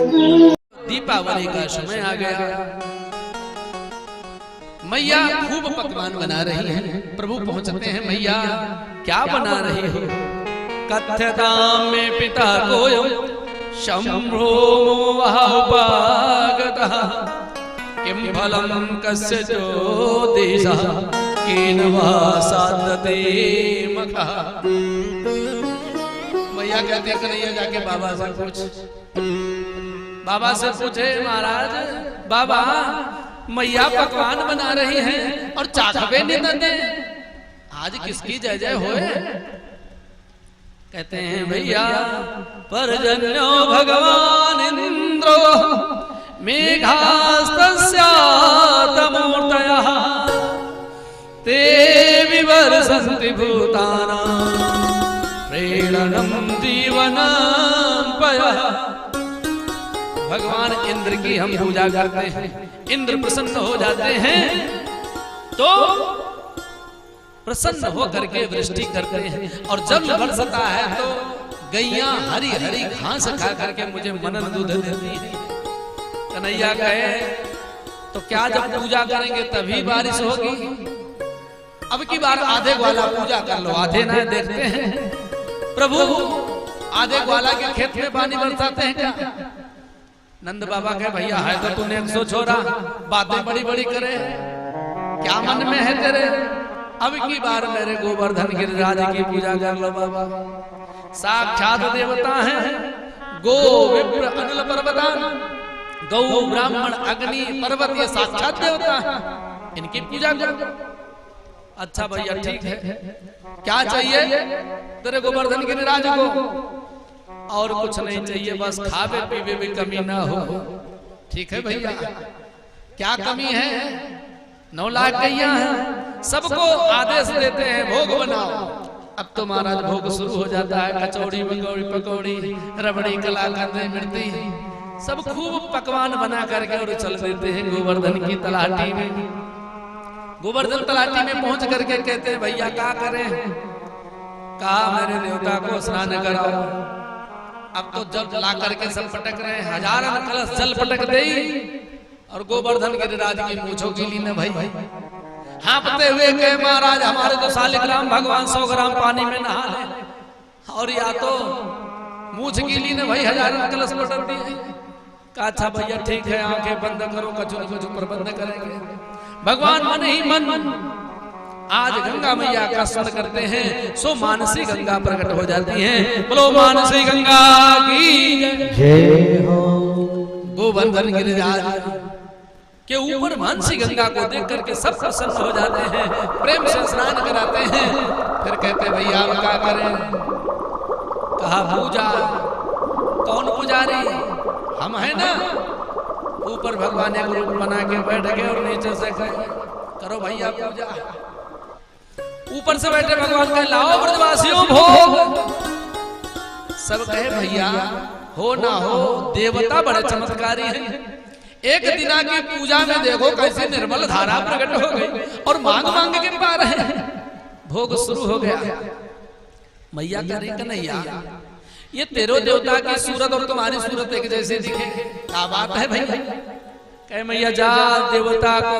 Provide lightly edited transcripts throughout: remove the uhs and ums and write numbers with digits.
दीपावली का समय आ गया। मैया खूब पकवान बना रही हैं। प्रभु पहुंचते हैं, मैया क्या बना रही हो? कथ्यतां मे पिता कोयम शंभो मोहापागतः किं फलं कस्य चोदिशः केन वा साधते मखः। मैया कहते कन्हैया जाके बाबा से पूछ। बाबा से पूछे, महाराज बाबा मैया पकवान बना रही हैं और चाखबे नहीं दे, आज किसकी जय जय होए? कहते हैं भैया परजन्यो भगवान इंद्रो मेघास्तस्यातमूर्तयः ते विवर्षन्ति भूतानां प्रेरणं जीवनं पयः। भगवान इंद्र की हम पूजा करते हैं, इंद्र प्रसन्न हो जाते हैं तो प्रसन्न होकर के वृष्टि करते हैं, और जब बरसता है तो गैया हरी हरी घास खा करके मुझे मनन दूध देती है। कन्हैया कहे तो क्या जब पूजा करेंगे तभी बारिश होगी? अब की बार आधे ग्वाला पूजा कर लो, आधे ना देखते हैं। प्रभु आधे ग्वाला के खेत में पानी बरसाते हैं क्या? नंद बाबा कहे भैया है तो तूने 100 छोरा, बातें बड़ी बड़ी करे, क्या मन में है तेरे? अब की बार मेरे गोवर्धन गिरिराज की पूजा कर लो बाबा। साक्षात देवता हैं, गो विप्र अनिल पर्वतान, गौ ब्राह्मण अग्नि पर्वत ये साक्षात देवता हैं, इनकी पूजा करो। अच्छा भैया ठीक है, क्या चाहिए तेरे गोवर्धन गिरिराज को? और कुछ नहीं चाहिए, बस खावे पीवे में कमी ना हो। ठीक है भैया, क्या कमी है? 9 लाख गैया हैं, सबको आदेश देते हैं भोग बनाओ। अब तो महाराज भोग शुरू हो जाता है, कचौड़ी मंगौड़ी पकौड़ी रबड़ी कलाकंद मिर्ती सब खूब पकवान बना करके और चल देते हैं गोवर्धन की तलाटी में। गोवर्धन तलाटी में पहुंच करके कहते हैं भैया क्या करें? कहा मेरे देवता को स्नान कराओ। अब तो जल ला करके सब पटक रहे हैं, हजारन कलश जल पटक दे, और गोवर्धन गिरिराज की मूंछों की लीन भाई हाँपते हुए कहे महाराज हमारे तो शालिग्राम भगवान 100 ग्राम पानी में नहा ले, और या तो मूंछ की लीन भाई हजारन कलश पटक दिए। कहा अच्छा भैया ठीक है, आंखें बंद करो, कुछ प्रबंध करेंगे। भगवान मन ही मन आज गंगा मैया का स्मरण करते हैं, सो मानसी गंगा प्रकट हो जाती हैं। बोलो मानसी गंगा की जय हो। गोवर्धन गिरिराज के ऊपर मानसी गंगा को देख करके सब प्रसन्न हो जाते हैं, प्रेम से स्नान कराते हैं। फिर कहते भैया हम क्या करें? कहा पूजा। कौन पुजारी? हम है ना। ऊपर भगवान एक रूप बना के बैठ गए और नीचे से कहे करो भैया पूजा। ऊपर से बैठे भगवान कहे लाओ ब्रजवासियों भोग। सब कहे भैया हो ना हो, देवता बड़े चमत्कारी हैं। एक दिना की पूजा में देखो कैसे निर्मल धारा प्रकट हो गई और मांग मांग के पा रहे हैं। भोग शुरू हो गया। मैया कह रही कन्हैया ये तेरो देवता की सूरत और तुम्हारी सूरत एक जैसे दिखे, क्या बात है भैया? कहे मैया जा देवता को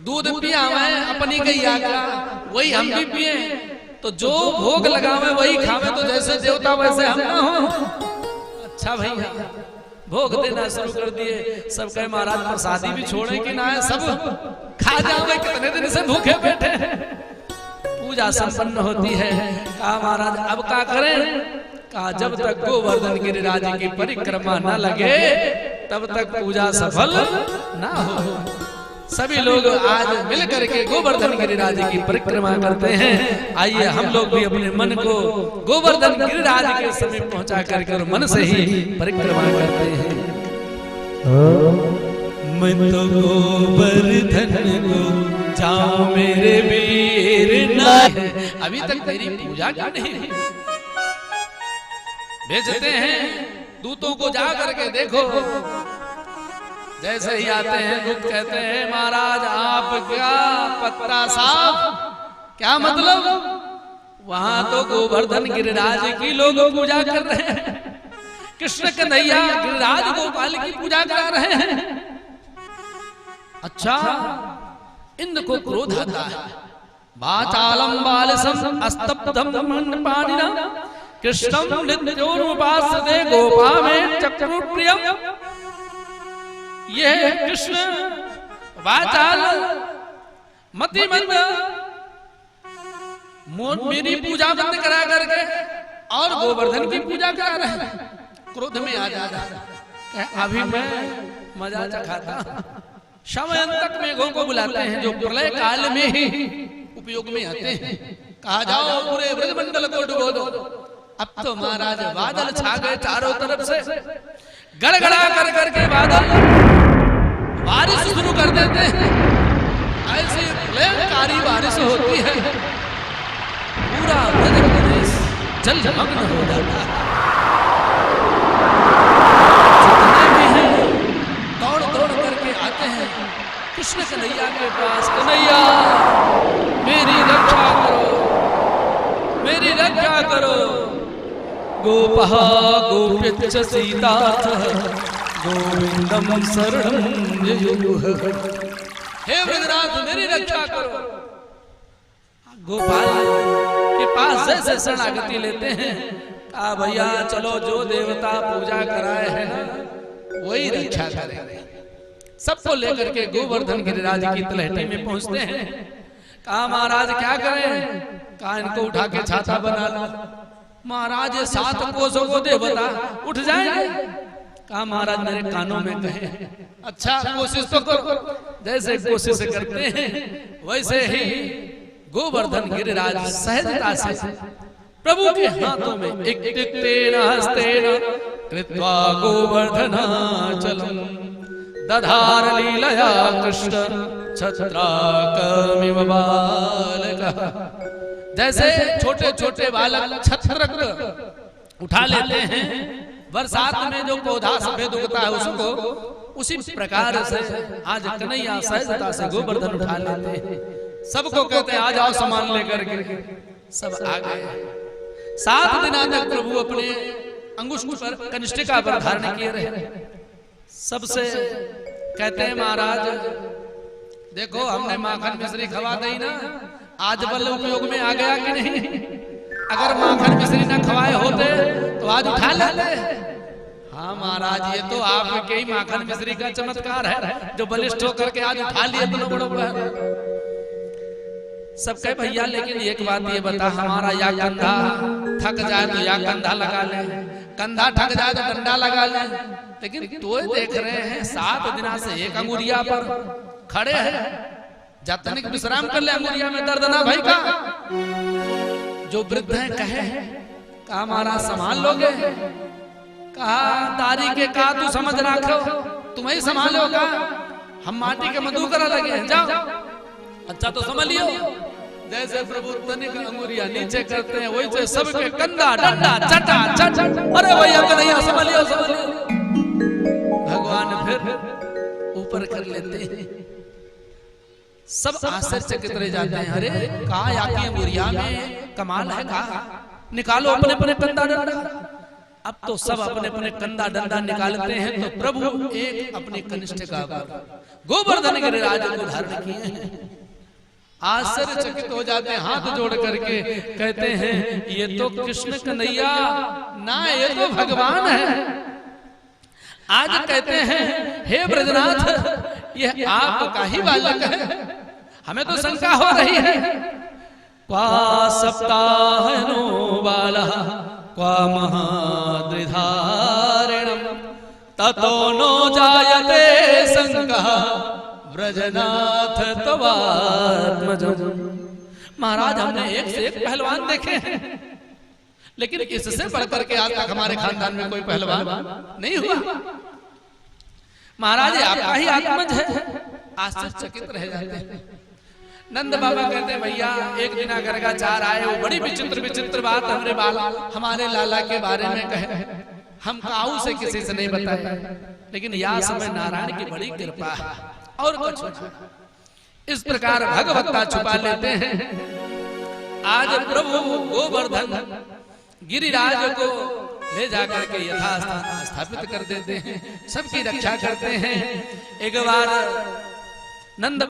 दूध पिया मैं अपनी गैया का, वही हम भी पिए, तो जो भोग लगावे वही खावे, तो जैसे देवता वैसे हम ना हो। अच्छा भैया भोग देना शुरू कर दिए। सब कहे महाराज प्रसादी भी छोड़े कि ना है, सब खा जाओगे, कितने दिन से भूखे बैठे हैं। पूजा संपन्न होती है। कहा महाराज अब क्या करें? कहा जब तक गोवर्धन गिरिराज की परिक्रमा न लगे तब तक पूजा सफल ना हो। सभी लोग आज मिल करके गोवर्धन गिरिराज की परिक्रमा करते हैं। आइए हम लोग भी अपने मन को गोवर्धन गिरिराज के समीप पहुंचा करके मन से ही परिक्रमा करते हैं। मैं तो गोवर्धन को जाओ मेरे वीर ना। अभी तक मेरी पूजा क्यों नहीं? भेजते हैं दूतों को जा करके देखो। जैसे ही आते हैं दूत कहते हैं महाराज आप क्या पत्ता साफ? क्या मतलब? वहां तो गोवर्धन गिरिराज की लोग पूजा कर रहे हैं। कृष्ण कन्हैया गिरिराज गोपाल की पूजा करा रहे हैं। अच्छा, इंद्र को क्रोध आता है। वाचालम बालसम अस्तब्धम पाणिना कृष्णम नित्योनुपासते गोपा में चक्रुप्रियम। ये कृष्ण वाचाल मतिमंद मेरी पूजा बंद करा करके और गोवर्धन की पूजा करा रहे हैं। क्रोध में आ जाता है, अभी मैं मजा चखाता। शमयंतक मेघों को बुलाते हैं जो प्रलय काल में ही उपयोग में आते हैं। कहा जाओ पूरे ब्रजमंडल को डुबो दो। अब तो महाराज बादल छा गए चारों तरफ से, गड़गड़ा कर करके बादल बारिश शुरू कर देते हैं। ऐसी प्रलयकारी बारिश होती है, पूरा ब्रज प्रदेश जलमग्न हो जाता है। जितने भी हैं दौड़ दौड़ करके आते हैं कृष्ण कन्हैया के पास। कन्हैया मेरी रक्षा करो, मेरी रक्षा करो। गोपः गोप्यच्च सीताथ गोविंदम शरणं ययुः। हे ब्रजनाथ मेरी रक्षा करो। गोपाल के पास जैसे शरणागति लेते हैं, कहा भैया चलो जो देवता पूजा कराए हैं ना वही रक्षा करेंगे। सबको लेकर के गोवर्धन गिरिराज की तलहटी में पहुंचते हैं। कहा महाराज क्या करें? कहा इनको उठा के छाता बना लो। महाराज 7 कोसों को देवता उठ जाएंगे। कहा महाराज मेरे कानों में कहे। अच्छा कोशिश तो करो। जैसे कोशिश करते हैं वैसे ही गोवर्धन गिरिराज सहजता से प्रभु के हाथों में एक टिक्तेन हस्तेन कृत्वा गोवर्धनाचलम् दधार लीलया कृष्ण छत्राकमिव बालकः। जैसे छोटे छोटे बालक छत्रक उठा लेते हैं, बरसात में जो पौधा सफेद उगता है उसको, उसी प्रकार से आज कन्हैया सहजता से गोवर्धन उठा लेते हैं। सबको कहते हैं आ जाओ सामान लेकर के। सब आ गए। 7 दिन तक प्रभु अपने अंगुष्ठ पर कनिष्ठिका पर धारण किए रहे। सबसे कहते हैं महाराज देखो हमने माखन मिश्री खवा दी ना, आज बल उपयोग में आ गया कि नहीं? अगर माखन मिश्री न खवाए होते तो आज उठा लेते। हाँ महाराज ये तो आपके ही माखन मिश्री का चमत्कार है जो बलिष्ठ होकर के आज उठा लिए तो बड़ा। सब कहे भैया लेकिन एक बात ये बता, हमारा या कंधा थक जाए तो या कंधा लगा ले, कंधा थक जाए तो डंडा लगा ले। लेकिन तो देख रहे हैं 7 दिन से एक अंगुरिया पर खड़े हैं, जब तनिक विश्राम कर ले अंगुरिया में दर्द ना भाई का। जो वृद्ध है कहे कहा हमारा संभाल लोगे? कहा दारी के कहा तू समझ रखो तुम ही संभालोगा, हम माटी के मधु करा लगे हैं जाओ। अच्छा तो समझ लियो। जैसे प्रभु तनिक अंगुरिया नीचे करते हैं वही से सबके कंधा डंडा चटा चट। अरे भैया कन्हैया समझ लियो समझ लियो। भगवान फिर ऊपर कर लेते हैं। सब आश्चर्यचकित रह जाते हैं। अरे कहा याकी अंगुरिया में कमाल है, कहा निकालो अपने अपने कंधा डंडा। अब तो सब अपने अपने कंधा डंडा निकालते हैं तो प्रभु एक अपनी कनिष्ठिका गोवर्धन गिरिराज को धारण किए हैं। आश्चर्यचकित हो जाते हैं, हाथ जोड़ करके कहते हैं ये तो कृष्ण कन्हैया ना, ये तो भगवान है। आज कहते हैं हे ब्रजनाथ ये आपका ही बालक है, हमें तो शंका हो रही है। क्वा सप्ताहनो बालः क्वा महाद्रिधारिणम् ततो नो जायते शंकः ब्रजनाथ तवात्मजम्। महाराज हमने एक से एक पहलवान देखे हैं, लेकिन इससे बढ़कर के आज तक हमारे खानदान में कोई पहलवान नहीं हुआ। महाराज आपका ही आत्मज है। आश्चर्यचकित रह जाते हैं। नंद बाबा कहते हैं भैया एक दिन गर्गाचार्य आए, वो बड़ी विचित्र विचित्र बात हमारे लाला के बारे में कहे। हम काऊ से किसी से नहीं बताए, लेकिन यह समय नारायण की बड़ी कृपा है और कुछ इस प्रकार भगवत्ता छुपा लेते हैं। आज प्रभु गोवर्धन गिरिराज को ले जाकर के यथास्थान स्थापित कर देते हैं, सबकी रक्षा करते हैं। एक बार नंद